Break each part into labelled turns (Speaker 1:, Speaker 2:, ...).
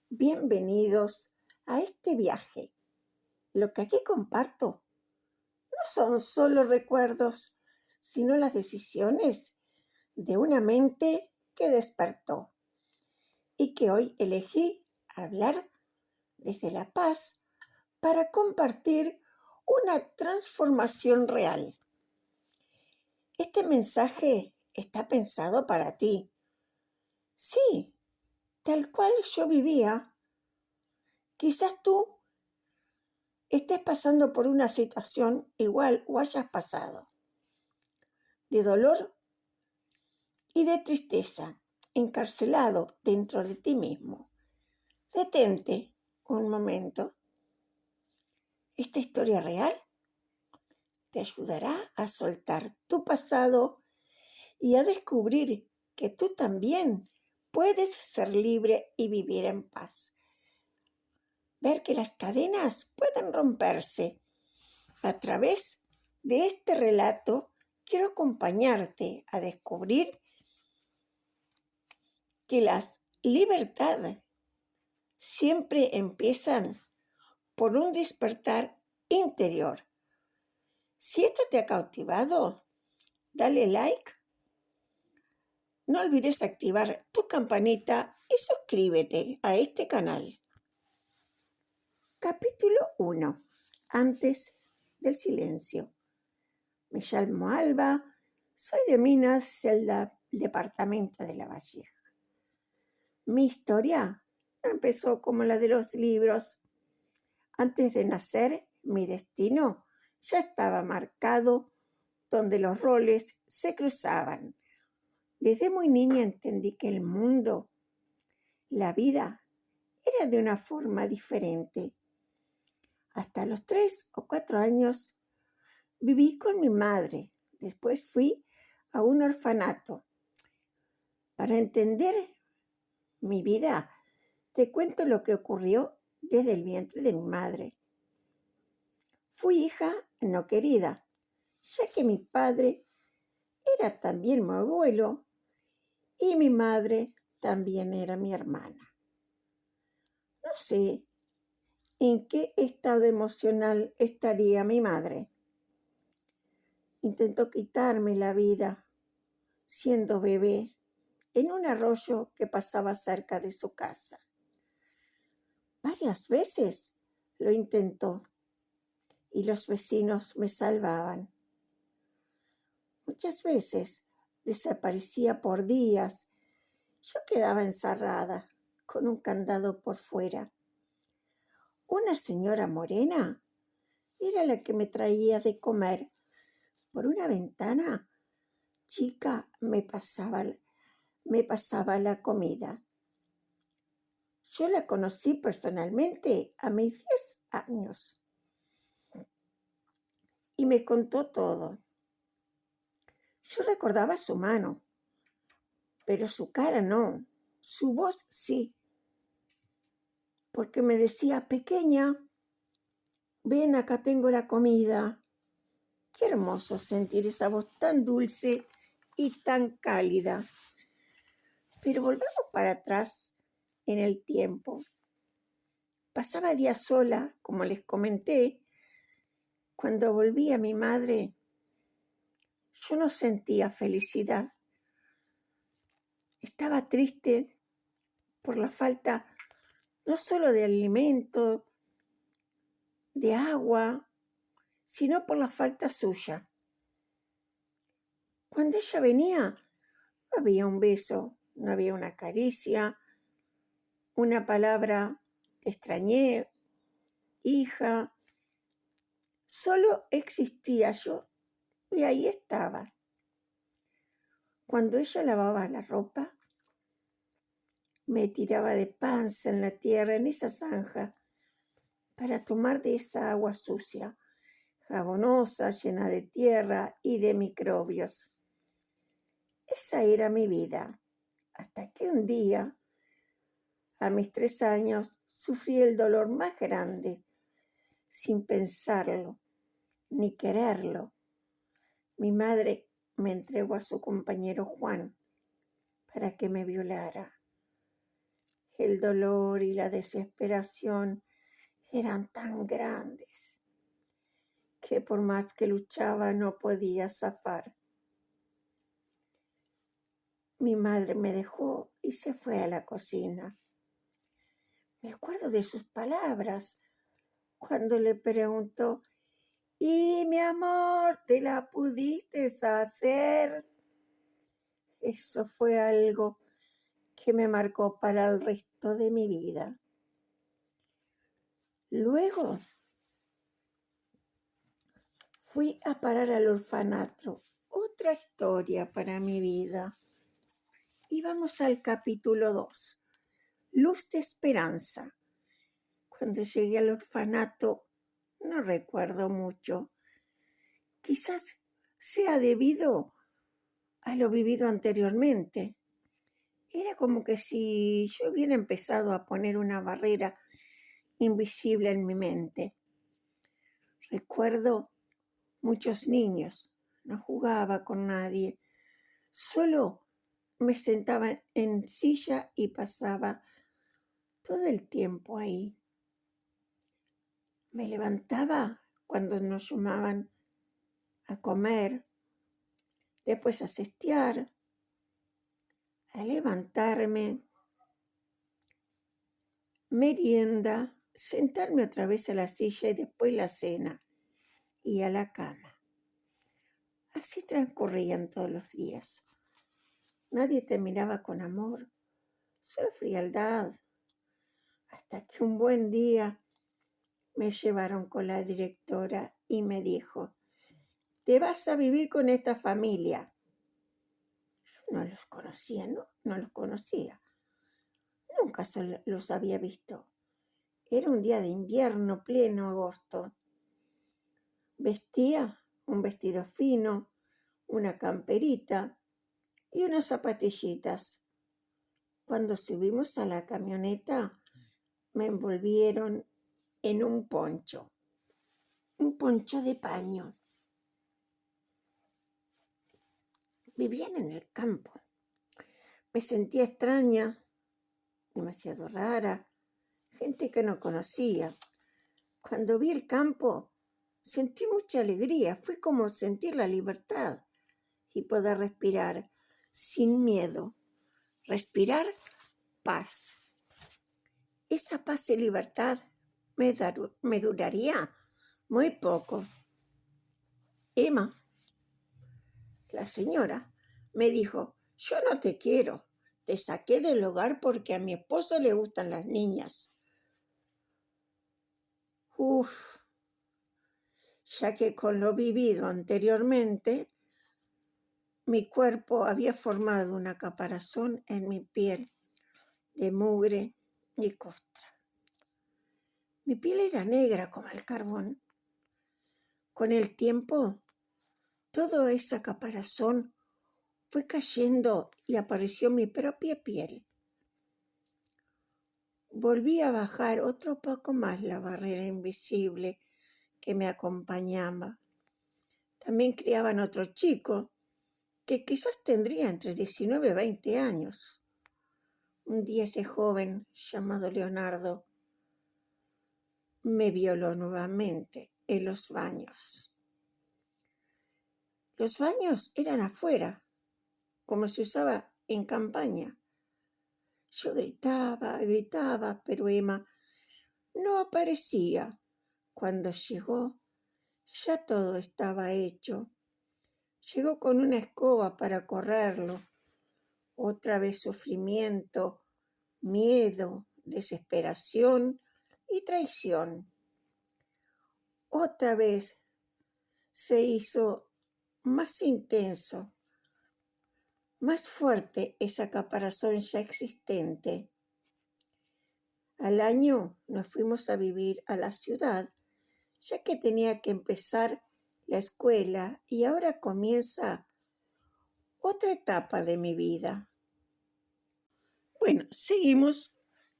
Speaker 1: Bienvenidos a este viaje. Lo que aquí comparto no son solo recuerdos, sino las decisiones de una mente que despertó y que hoy elegí hablar desde la paz para compartir una transformación real. Este mensaje está pensado para ti. Sí, tal cual yo vivía. Quizás tú estés pasando por una situación igual o hayas pasado, de dolor y de tristeza, encarcelado dentro de ti mismo. Detente un momento. Esta historia real te ayudará a soltar tu pasado y a descubrir que tú también puedes ser libre y vivir en paz. Ver que las cadenas pueden romperse. A través de este relato quiero acompañarte a descubrir que las libertades siempre empiezan por un despertar interior. Si esto te ha cautivado, dale like. No olvides activar tu campanita y suscríbete a este canal. Capítulo 1. Antes del silencio. Me llamo Alba, soy de Minas, del departamento de La Valleja. Mi historia no empezó como la de los libros. Antes de nacer, mi destino ya estaba marcado, donde los roles se cruzaban. Desde muy niña entendí que el mundo, la vida, era de una forma diferente. Hasta los 3 o 4 años viví con mi madre. Después fui a un orfanato. Para entender mi vida, te cuento lo que ocurrió desde el vientre de mi madre. Fui hija no querida, ya que mi padre era también mi abuelo y mi madre también era mi hermana. No sé en qué estado emocional estaría mi madre. Intentó quitarme la vida siendo bebé en un arroyo que pasaba cerca de su casa. Varias veces lo intentó y los vecinos me salvaban. Muchas veces desaparecía por días. Yo quedaba encerrada con un candado por fuera. Una señora morena era la que me traía de comer. Por una ventana chica me pasaba la comida. Yo la conocí personalmente a mis 10 años y me contó todo. Yo recordaba su mano, pero su cara no, su voz sí, porque me decía: pequeña, ven, acá tengo la comida. Qué hermoso sentir esa voz tan dulce y tan cálida. Pero volvamos para atrás en el tiempo. Pasaba días sola, como les comenté. Cuando volví a mi madre, yo no sentía felicidad. Estaba triste por la falta no solo de alimento, de agua, sino por la falta suya. Cuando ella venía, no había un beso, no había una caricia, una palabra: te extrañé, hija. Solo existía yo y ahí estaba. Cuando ella lavaba la ropa, me tiraba de panza en la tierra, en esa zanja, para tomar de esa agua sucia, jabonosa, llena de tierra y de microbios. Esa era mi vida, hasta que un día, a mis 3 años, sufrí el dolor más grande, sin pensarlo, ni quererlo. Mi madre me entregó a su compañero Juan para que me violara. El dolor y la desesperación eran tan grandes que por más que luchaba no podía zafar. Mi madre me dejó y se fue a la cocina. Me acuerdo de sus palabras cuando le preguntó: «¿Y mi amor, te la pudiste hacer?». Eso fue algo que me marcó para el resto de mi vida. Luego fui a parar al orfanato. Otra historia para mi vida. Y vamos al capítulo 2. Luz de esperanza. Cuando llegué al orfanato no recuerdo mucho. Quizás sea debido a lo vivido anteriormente. Era como que si yo hubiera empezado a poner una barrera invisible en mi mente. Recuerdo muchos niños, no jugaba con nadie, solo me sentaba en silla y pasaba todo el tiempo ahí. Me levantaba cuando nos llamaban a comer, después a cestear, a levantarme, merienda, sentarme otra vez a la silla y después la cena y a la cama. Así transcurrían todos los días. Nadie te miraba con amor, solo frialdad, hasta que un buen día me llevaron con la directora y me dijo: «Te vas a vivir con esta familia». Yo no los conocía, no los conocía. Nunca los había visto. Era un día de invierno, pleno agosto. Vestía un vestido fino, una camperita y unas zapatillitas. Cuando subimos a la camioneta, me envolvieron en un poncho de paño. Vivían en el campo. Me sentía extraña, demasiado rara, gente que no conocía. Cuando vi el campo, sentí mucha alegría. Fue como sentir la libertad y poder respirar sin miedo. Respirar paz. Esa paz y libertad me duraría muy poco. Emma, la señora, me dijo: «Yo no te quiero. Te saqué del hogar porque a mi esposo le gustan las niñas». Ya que con lo vivido anteriormente, mi cuerpo había formado una caparazón en mi piel de mugre y costra. Mi piel era negra como el carbón. Con el tiempo, toda esa caparazón fue cayendo y apareció mi propia piel. Volví a bajar otro poco más la barrera invisible que me acompañaba. También criaban otro chico que quizás tendría entre 19 y 20 años. Un día ese joven llamado Leonardo me violó nuevamente en los baños. Los baños eran afuera, como se usaba en campaña. Yo gritaba, pero Emma no aparecía. Cuando llegó, ya todo estaba hecho. Llegó con una escoba para correrlo. Otra vez sufrimiento, miedo, desesperación y traición. Otra vez se hizo más intenso, más fuerte esa caparazón ya existente. Al año nos fuimos a vivir a la ciudad, ya que tenía que empezar la escuela y ahora comienza otra etapa de mi vida. Bueno, seguimos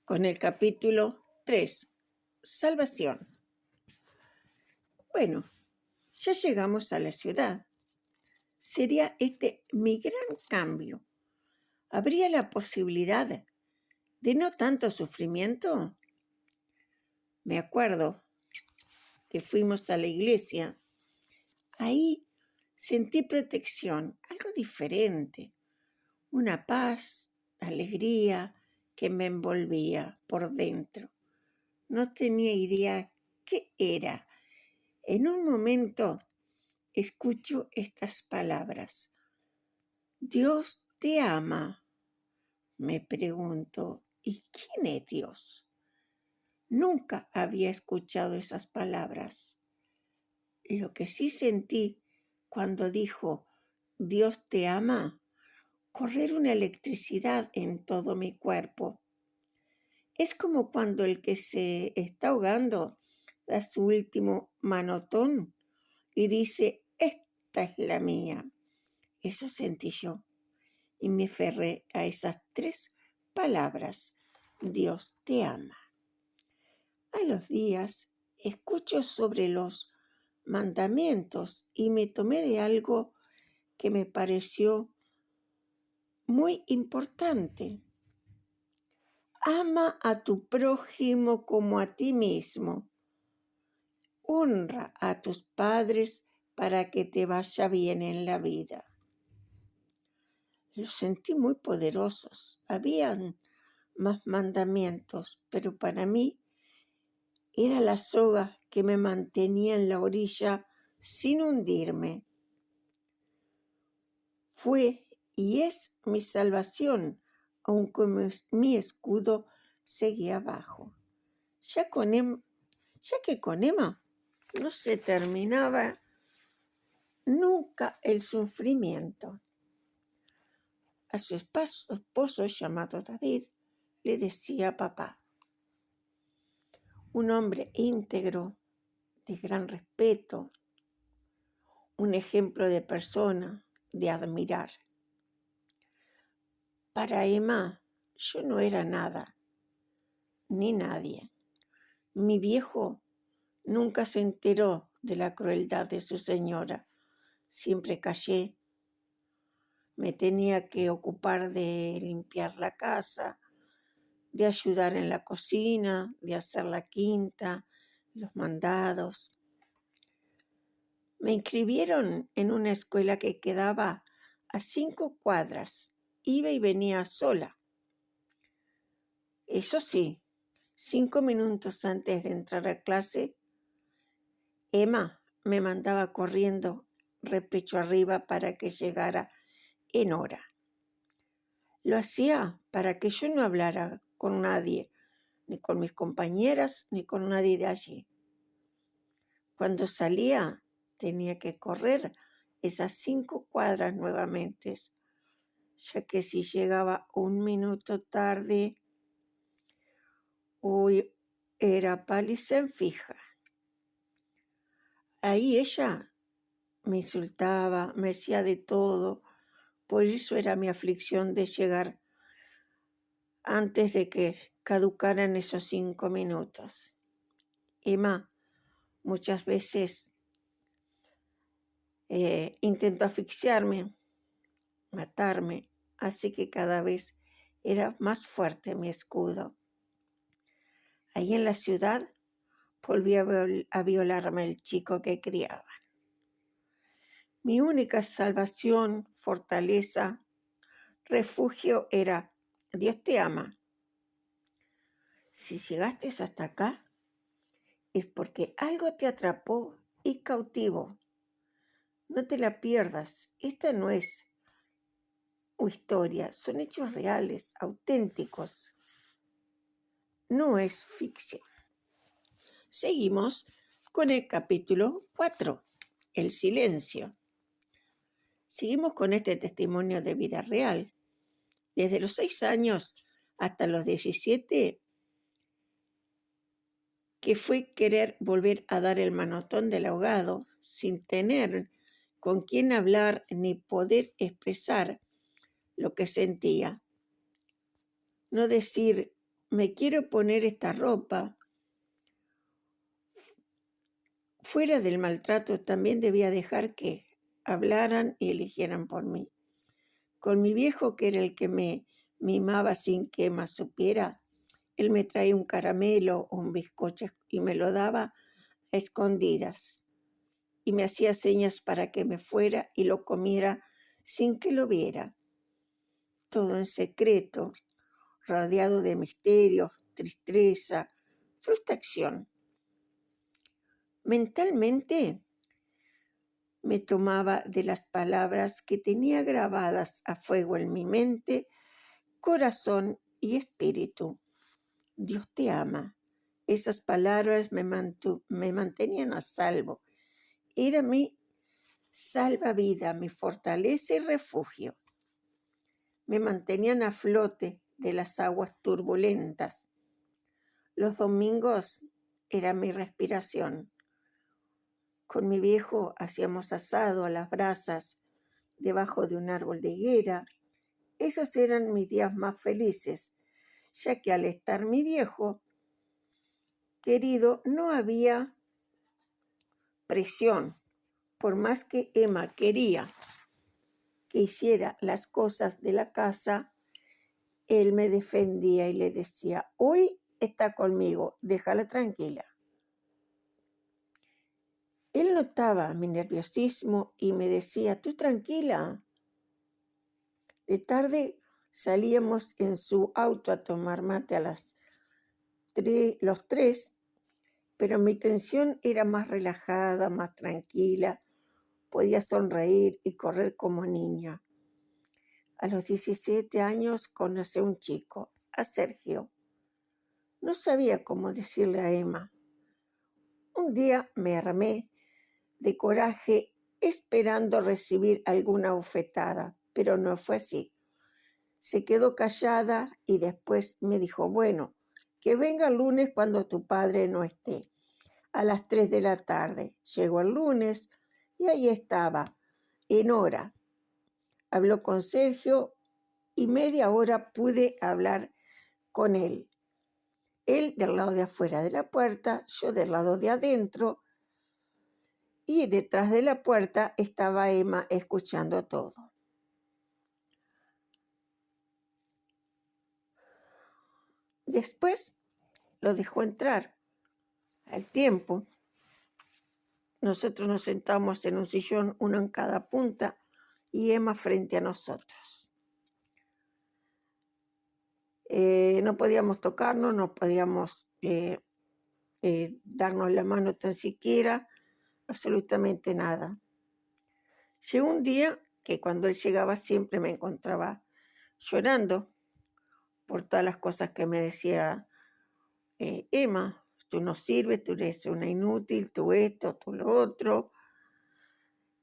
Speaker 1: con el capítulo 3, Salvación. Bueno, ya llegamos a la ciudad. Sería este mi gran cambio. Habría la posibilidad de no tanto sufrimiento. Me acuerdo que fuimos a la iglesia. Ahí sentí protección, algo diferente, una paz, alegría que me envolvía por dentro. No tenía idea qué era. En un momento escucho estas palabras. Dios te ama. Me pregunto, ¿y quién es Dios? Nunca había escuchado esas palabras. Lo que sí sentí cuando dijo, Dios te ama, correr una electricidad en todo mi cuerpo. Es como cuando el que se está ahogando da su último manotón y dice, esta es la mía. Eso sentí yo y me aferré a esas 3 palabras. Dios te ama. A los días escucho sobre los mandamientos y me tomé de algo que me pareció muy importante. Ama a tu prójimo como a ti mismo. Honra a tus padres para que te vaya bien en la vida. Los sentí muy poderosos. Habían más mandamientos, pero para mí era la soga que me mantenía en la orilla sin hundirme. Fue y es mi salvación, aunque mi escudo seguía abajo. Ya que con Emma no se terminaba nunca el sufrimiento. A su esposo llamado David le decía papá, un hombre íntegro, de gran respeto, un ejemplo de persona, de admirar. Para Emma yo no era nada, ni nadie. Mi viejo nunca se enteró de la crueldad de su señora. Siempre callé. Me tenía que ocupar de limpiar la casa, de ayudar en la cocina, de hacer la quinta, los mandados. Me inscribieron en una escuela que quedaba a 5 cuadras. Iba y venía sola. Eso sí, 5 minutos antes de entrar a clase, Emma me mandaba corriendo repecho arriba para que llegara en hora. Lo hacía para que yo no hablara con nadie, ni con mis compañeras, ni con nadie de allí. Cuando salía, tenía que correr esas 5 cuadras nuevamente, ya que si llegaba 1 minuto tarde, era paliza en fija. Ahí ella me insultaba, me decía de todo, por eso era mi aflicción de llegar antes de que caducaran esos 5 minutos. Emma muchas veces intentó asfixiarme, matarme, así que cada vez era más fuerte mi escudo. Ahí en la ciudad volví a violarme el chico que criaba. Mi única salvación, fortaleza, refugio era Dios te ama. Si llegaste hasta acá, es porque algo te atrapó y cautivó. No te la pierdas. Esta no es historia, son hechos reales, auténticos. No es ficción. Seguimos con el capítulo 4, el silencio. Seguimos con este testimonio de vida real. Desde los 6 años hasta los 17, que fue querer volver a dar el manotón del ahogado sin tener con quién hablar ni poder expresar lo que sentía. No decir, me quiero poner esta ropa. Fuera del maltrato también debía dejar que hablaran y eligieran por mí. Con mi viejo, que era el que me mimaba sin que Emma supiera. Él me traía un caramelo o un bizcocho y me lo daba a escondidas. Y me hacía señas para que me fuera y lo comiera sin que lo viera. Todo en secreto, rodeado de misterios, tristeza, frustración. Mentalmente me tomaba de las palabras que tenía grabadas a fuego en mi mente, corazón y espíritu. Dios te ama. Esas palabras me mantenían a salvo. Era mi salvavidas, mi fortaleza y refugio. Me mantenían a flote de las aguas turbulentas. Los domingos era mi respiración. Con mi viejo hacíamos asado a las brasas debajo de un árbol de higuera. Esos eran mis días más felices, ya que al estar mi viejo querido no había presión. Por más que Emma quería que hiciera las cosas de la casa, él me defendía y le decía: hoy está conmigo, déjala tranquila. Él notaba mi nerviosismo y me decía: tú tranquila. De tarde salíamos en su auto a tomar mate a los tres, pero mi tensión era más relajada, más tranquila. Podía sonreír y correr como niña. A los 17 años conocí a un chico, a Sergio. No sabía cómo decirle a Emma. Un día me armé de coraje esperando recibir alguna bofetada, pero no fue así. Se quedó callada y después me dijo: bueno, que venga el lunes cuando tu padre no esté, a las 3 de la tarde. Llegó el lunes y ahí estaba, en hora. Habló con Sergio y media hora pude hablar con él. Él del lado de afuera de la puerta, yo del lado de adentro, y detrás de la puerta estaba Emma escuchando todo. Después lo dejó entrar. Al tiempo, nosotros nos sentamos en un sillón, uno en cada punta, y Emma frente a nosotros. No podíamos tocarnos, no podíamos darnos la mano tan siquiera, absolutamente nada. Llegó un día que cuando él llegaba siempre me encontraba llorando por todas las cosas que me decía Emma: tú no sirves, tú eres una inútil, tú esto, tú lo otro.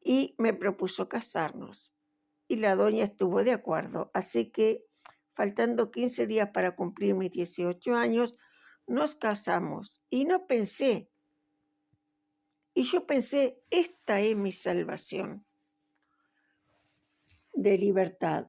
Speaker 1: Y me propuso casarnos. Y la doña estuvo de acuerdo. Así que, faltando 15 días para cumplir mis 18 años, nos casamos. Y yo pensé, esta es mi salvación de libertad.